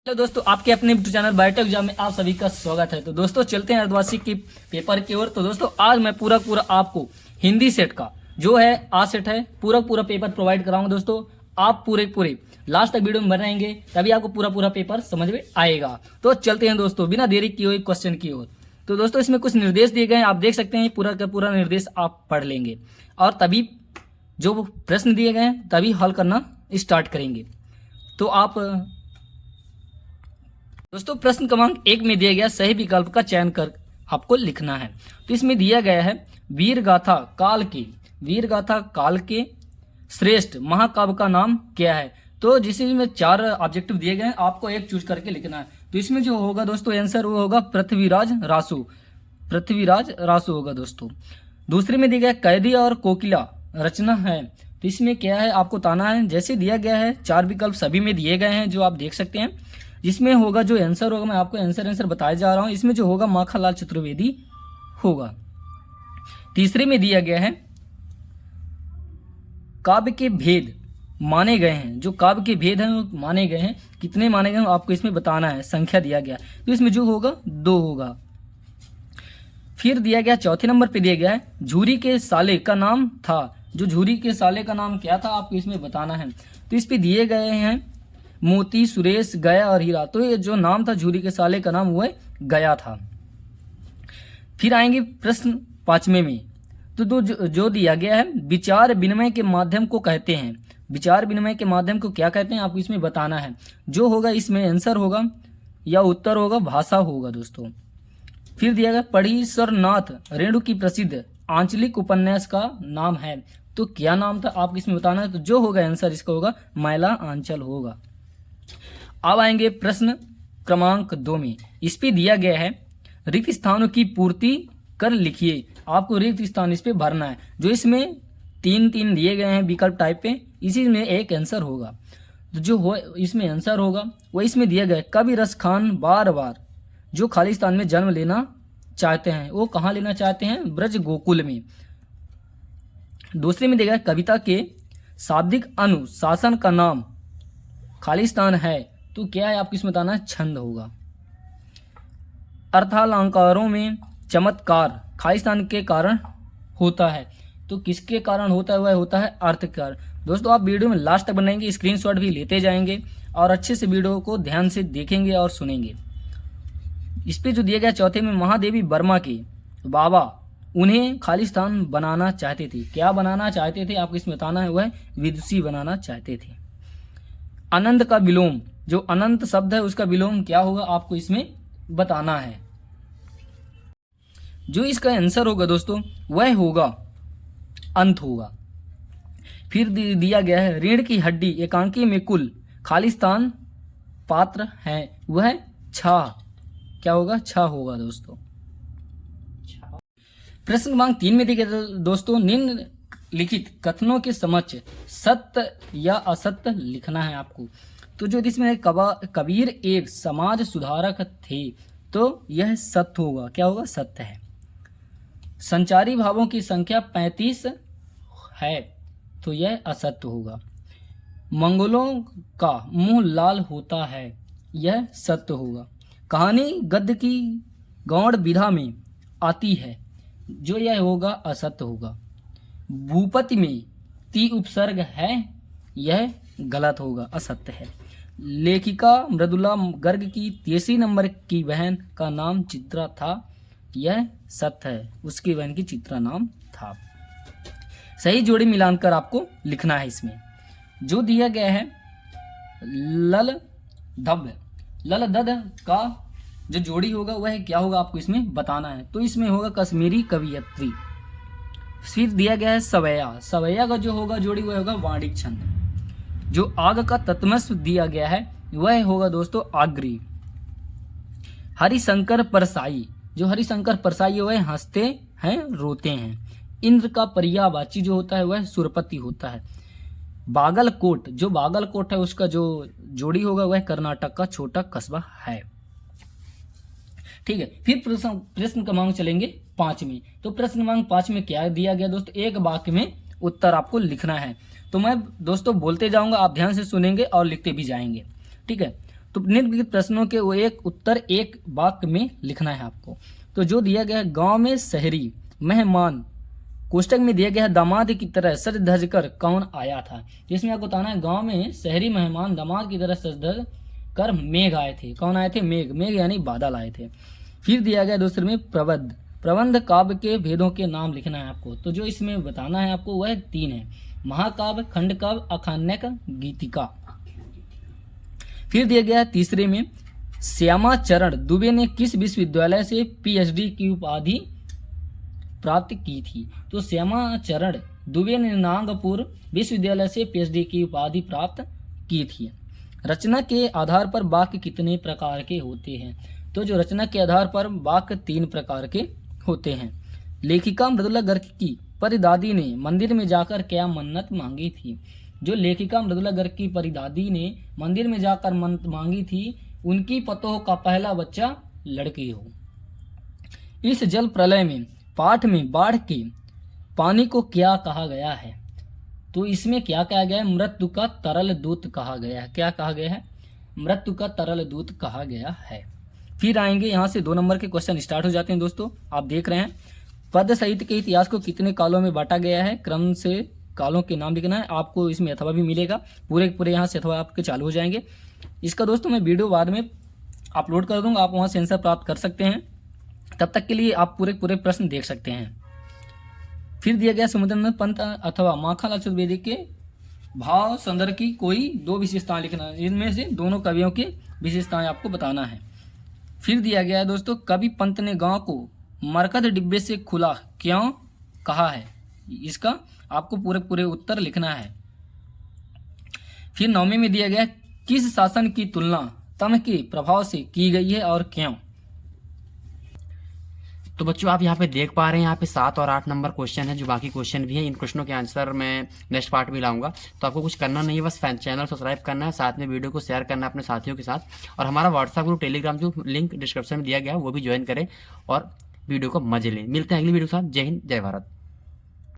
Hello दोस्तों, आपके अपने यूट्यूब चैनल बायोटेक एग्जाम में आप सभी का स्वागत है। तो दोस्तों चलते हैं अर्धवार्षिक की पेपर की ओर। तो दोस्तों आज मैं पूरा आपको हिंदी सेट का जो है आ सेट है पूरा पेपर प्रोवाइड कराऊंगा। दोस्तों आप पूरे लास्ट तक वीडियो में बने रहेंगे, तभी आपको पूरा पेपर समझ में आएगा। तो चलते हैं दोस्तों बिना देरी किए हुए क्वेश्चन की ओर। तो दोस्तों इसमें कुछ निर्देश दिए गए हैं, आप देख सकते हैं। पूरा का पूरा निर्देश आप पढ़ लेंगे और तभी जो प्रश्न दिए गए हैं तभी हल करना स्टार्ट करेंगे। तो आप दोस्तों प्रश्न क्रमांक 1 में दिया गया सही विकल्प का चयन कर आपको लिखना है। तो इसमें दिया गया है वीर गाथा काल के श्रेष्ठ महाकाव्य का नाम क्या है। तो जिसमें 4 ऑब्जेक्टिव दिए गए हैं, आपको एक चूज करके लिखना है। तो इसमें जो होगा दोस्तों आंसर वो होगा पृथ्वीराज रासु होगा दोस्तों। दूसरे में दिया गया कैदी और कोकिला रचना है। तो इसमें क्या है आपको बताना है। जैसे दिया गया है 4 विकल्प सभी में दिए गए हैं जो आप देख सकते हैं। जिसमें होगा जो आंसर होगा, मैं आपको आंसर बताया जा रहा हूं। इसमें जो होगा माखनलाल चतुर्वेदी होगा। तीसरे में दिया गया है काव्य के भेद माने गए हैं। जो काव्य के भेद हैं वो माने गए हैं, कितने माने गए आपको इसमें बताना है, संख्या दिया गया। तो इसमें जो होगा 2 होगा। फिर दिया गया चौथे नंबर पे दिया गया है झूरी के साले का नाम था। जो झूरी के साले का नाम क्या था आपको इसमें बताना है। तो इस पे दिए गए हैं मोती, सुरेश, गया और हीरा। तो ये जो नाम था झूरी के साले का नाम वो गया था। फिर आएंगे प्रश्न 5वें में। तो जो दिया गया है विचार विनिमय के माध्यम को कहते हैं। विचार विनिमय के माध्यम को क्या कहते हैं आपको इसमें बताना है। जो होगा इसमें आंसर होगा या उत्तर होगा भाषा होगा दोस्तों। फिर दिया गया पढ़ीश्वरनाथ रेणु की प्रसिद्ध आंचलिक उपन्यास का नाम है। तो क्या नाम था आपको इसमें बताना है। तो जो होगा आंसर इसका होगा मैला आंचल होगा। अब आएंगे प्रश्न क्रमांक 2 में। इस पे दिया गया है रिक्त स्थानों की पूर्ति कर लिखिए। आपको रिक्त स्थान इस पे भरना है। जो इसमें 3 दिए गए हैं विकल्प टाइप पे, इसी में एक आंसर होगा। तो जो हो इसमें आंसर होगा वो इसमें दिया गया है कवि रस खान बार जो खालिस्तान में जन्म लेना चाहते हैं। वो कहाँ लेना चाहते हैं, ब्रज गोकुल में। दूसरे में दिया गया कविता के शाब्दिक अनुशासन का नाम खालिस्तान है। तो क्या है आपको इसमें बताना है, छंद होगा। अर्थालंकारों में चमत्कार खालिस्तान के कारण होता है। तो किसके कारण होता है, वह होता है अर्थ के कारण। दोस्तों आप वीडियो में लास्ट तक बनाएंगे, स्क्रीनशॉट भी लेते जाएंगे और अच्छे से वीडियो को ध्यान से देखेंगे और सुनेंगे। इस पे जो दिया गया चौथे में महादेवी वर्मा के बाबा उन्हें खालिस्तान बनाना चाहते थे। क्या बनाना चाहते थे आपको इसमें बताना है, वह विदुषी बनाना चाहते थे। अनंत का विलोम, जो अनंत शब्द है उसका विलोम क्या होगा आपको इसमें बताना है। जो इसका आंसर होगा दोस्तों वह होगा अंत होगा। फिर दिया गया है रीढ़ की हड्डी एकांकी में कुल खालिस्तान पात्र है, वह छह। क्या होगा, छह होगा दोस्तों। प्रश्न क्रमांक 3 में दिया गया दोस्तों निम्न लिखित कथनों के समक्ष सत्य या असत्य लिखना है आपको। तो जो इसमें कबीर एक समाज सुधारक थे, तो यह सत्य होगा। क्या होगा, सत्य है। संचारी भावों की संख्या 35 है, तो यह असत्य होगा। मंगलों का मुंह लाल होता है, यह सत्य होगा। कहानी गद्य की गौड़ विधा में आती है, जो यह होगा असत्य होगा। भूपति में ती उपसर्ग है, यह गलत होगा, असत्य है। लेखिका मृदुला गर्ग की 33 नंबर की बहन का नाम चित्रा था, यह सत्य है, उसकी बहन की चित्रा नाम था। सही जोड़ी मिलाकर आपको लिखना है। इसमें जो दिया गया है ललदद का जो जोड़ी होगा वह क्या होगा आपको इसमें बताना है। तो इसमें होगा कश्मीरी कवियत्री। फिर दिया गया है सवैया का जो होगा जोड़ी वह होगा वाणिक छंद। जो आग का तत्मस्व दिया गया है वह होगा दोस्तों आग्री। हरिशंकर परसाई, जो हरिशंकर परसाई वह हंसते हैं रोते हैं। इंद्र का पर्यायवाची जो होता है वह सुरपति होता है। बागलकोट, जो बागलकोट है उसका जो जोड़ी होगा वह कर्नाटक का छोटा कस्बा है। ठीक है। फिर प्रश्न क्रमांक चलेंगे 5 में। तो प्रश्न क्रमांक 5 में क्या दिया गया दोस्तों, एक वाक्य में उत्तर आपको लिखना है। तो मैं दोस्तों बोलते जाऊंगा, आप ध्यान से सुनेंगे और लिखते भी जाएंगे। ठीक है। तो निम्नलिखित प्रश्नों के वो एक उत्तर एक वाक्य में लिखना है आपको। तो जो दिया गया है, गांव में शहरी मेहमान, कोष्टक में दिया गया है दामाद की तरह सज धज कर कौन आया था। इसमें आपको बताना है, गांव में शहरी मेहमान दामाद की तरह सज धज कर मेघ आए थे। कौन आए थे? मेघ। मेघ यानी बादल आए थे। फिर दिया गया दूसरे में प्रबंध, प्रबंध काव्य के भेदों के नाम लिखना है आपको। तो जो इसमें बताना है आपको वह 3 है, महाकाव्य, खंड काव्य, आख्यानक, गीतिका। फिर दिया गया तीसरे में, श्यामा चरण दुबे ने किस विश्वविद्यालय से पीएचडी की उपाधि प्राप्त की थी। तो श्यामा चरण दुबे ने नागपुर विश्वविद्यालय से पीएचडी की उपाधि प्राप्त की थी। रचना के आधार पर वाक्य कितने प्रकार के होते हैं। तो जो रचना के आधार पर वाक्य 3 प्रकार के होते हैं। लेखिका मृदुला गर्ग की परिदादी ने मंदिर में जाकर क्या मन्नत मांगी थी। जो लेखिका मृदुला गर्ग की परिदादी ने मंदिर में जाकर मन्नत मांगी थी, उनकी पतोह का पहला बच्चा लड़की हो। इस जल प्रलय में पाठ में बाढ़ के पानी को क्या कहा गया है। तो इसमें क्या कहा गया है? मृत्यु का तरल दूत कहा गया है। क्या कहा गया है? मृत्यु का तरल दूत कहा गया है। फिर आएंगे यहाँ से 2 नंबर के क्वेश्चन स्टार्ट हो जाते हैं दोस्तों। आप देख रहे हैं, पद्य साहित्य के इतिहास को कितने कालों में बांटा गया है। क्रम से कालों के नाम लिखना है आपको। इसमें अथवा भी मिलेगा, पूरे पूरे यहाँ से अथवा आपके चालू हो जाएंगे। इसका दोस्तों मैं वीडियो बाद में अपलोड कर दूंगा, आप वहाँ से आंसर प्राप्त कर सकते हैं। तब तक के लिए आप पूरे पूरे प्रश्न देख सकते हैं। फिर दिया गया समुद्रनाथ पंत अथवा माखनलाल चतुर्वेदी के भाव संदर्भ की कोई 2 विशेषताएं लिखना है। इनमें से दोनों कवियों की विशेषताएं आपको बताना है। फिर दिया गया है दोस्तों, कवि पंत ने गांव को मरकत डिब्बे से खुला क्यों कहा है। इसका आपको पूरे पूरे उत्तर लिखना है। फिर 9वें में दिया गया, किस शासन की तुलना तम के प्रभाव से की गई है और क्यों। तो बच्चों आप यहाँ पे देख पा रहे हैं, यहाँ पे 7 और 8 नंबर क्वेश्चन है। जो बाकी क्वेश्चन भी हैं, इन क्वेश्चनों के आंसर मैं नेक्स्ट पार्ट में लाऊंगा। तो आपको कुछ करना नहीं है, बस चैनल सब्सक्राइब करना है, साथ में वीडियो को शेयर करना है अपने साथियों के साथ। और हमारा व्हाट्सएप ग्रुप, टेलीग्राम जो लिंक डिस्क्रिप्शन में दिया गया है वो भी ज्वाइन करें और वीडियो को मजे लें। मिलते हैं अगली वीडियो के साथ। जय हिंद, जय भारत।